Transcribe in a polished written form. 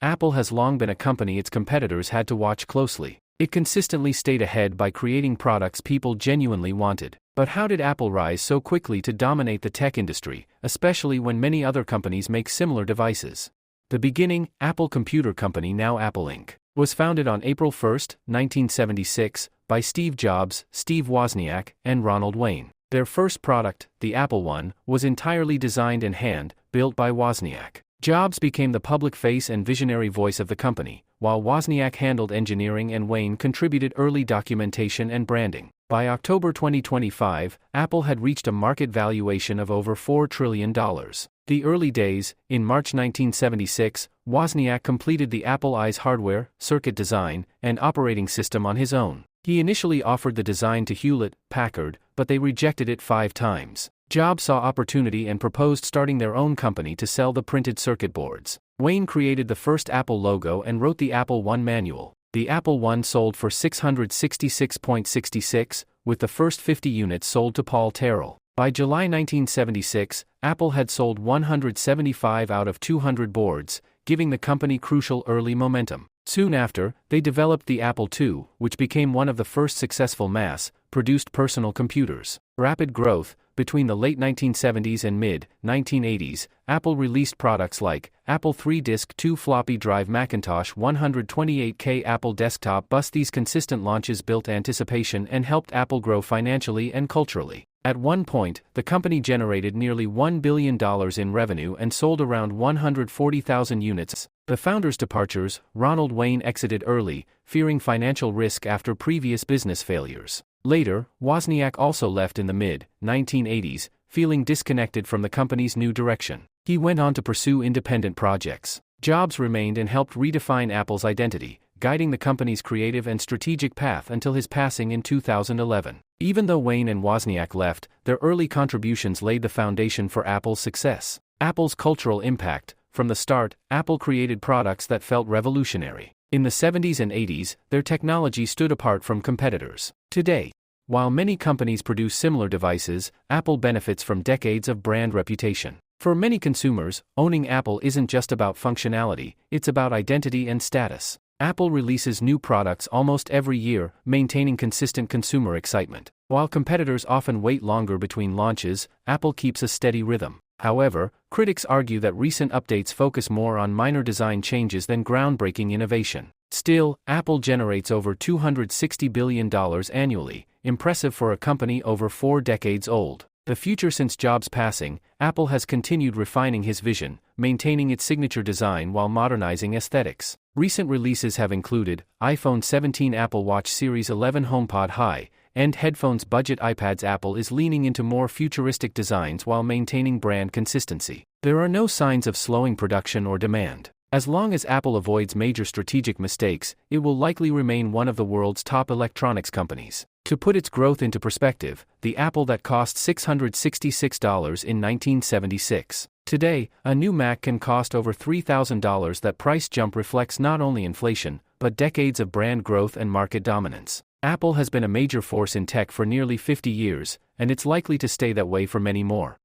Apple has long been a company its competitors had to watch closely. It consistently stayed ahead by creating products people genuinely wanted. But how did Apple rise so quickly to dominate the tech industry, especially when many other companies make similar devices? The beginning, Apple Computer Company, now Apple Inc., was founded on April 1, 1976, by Steve Jobs, Steve Wozniak, and Ronald Wayne. Their first product, the Apple I, was entirely designed and hand-built by Wozniak. Jobs became the public face and visionary voice of the company, while Wozniak handled engineering and Wayne contributed early documentation and branding. By October 2025, Apple had reached a market valuation of over $4 trillion. The early days, in March 1976, Wozniak completed the Apple I's hardware, circuit design, and operating system on his own. He initially offered the design to Hewlett-Packard, but they rejected it 5 times. Jobs saw opportunity and proposed starting their own company to sell the printed circuit boards. Wayne created the first Apple logo and wrote the Apple I manual. The Apple I sold for $666.66, with the first 50 units sold to Paul Terrell. By July 1976, Apple had sold 175 out of 200 boards, giving the company crucial early momentum. Soon after, they developed the Apple II, which became one of the first successful mass-produced personal computers. Rapid growth. Between the late 1970s and mid-1980s, Apple released products like Apple III Disk 2 Floppy Drive Macintosh 128K Apple Desktop Bus. These consistent launches built anticipation and helped Apple grow financially and culturally. At one point, the company generated nearly $1 billion in revenue and sold around 140,000 units. The founder's departures. Ronald Wayne exited early, fearing financial risk after previous business failures. Later, Wozniak also left in the mid-1980s, feeling disconnected from the company's new direction. He went on to pursue independent projects. Jobs remained and helped redefine Apple's identity, guiding the company's creative and strategic path until his passing in 2011. Even though Wayne and Wozniak left, their early contributions laid the foundation for Apple's success. Apple's cultural impact. From the start, Apple created products that felt revolutionary. In the 70s and 80s, their technology stood apart from competitors. Today, while many companies produce similar devices, Apple benefits from decades of brand reputation. For many consumers, owning Apple isn't just about functionality, it's about identity and status. Apple releases new products almost every year, maintaining consistent consumer excitement. While competitors often wait longer between launches, Apple keeps a steady rhythm. However, critics argue that recent updates focus more on minor design changes than groundbreaking innovation. Still, Apple generates over $260 billion annually, impressive for a company over 4 decades old. The future. Since Jobs' passing, Apple has continued refining his vision, maintaining its signature design while modernizing aesthetics. Recent releases have included iPhone 17, Apple Watch Series 11, HomePod high-end headphones, budget iPads. Apple is leaning into more futuristic designs while maintaining brand consistency. There are no signs of slowing production or demand. As long as Apple avoids major strategic mistakes, it will likely remain one of the world's top electronics companies. To put its growth into perspective, the Apple that cost $666 in 1976. Today, a new Mac can cost over $3,000. That price jump reflects not only inflation, but decades of brand growth and market dominance. Apple has been a major force in tech for nearly 50 years, and it's likely to stay that way for many more.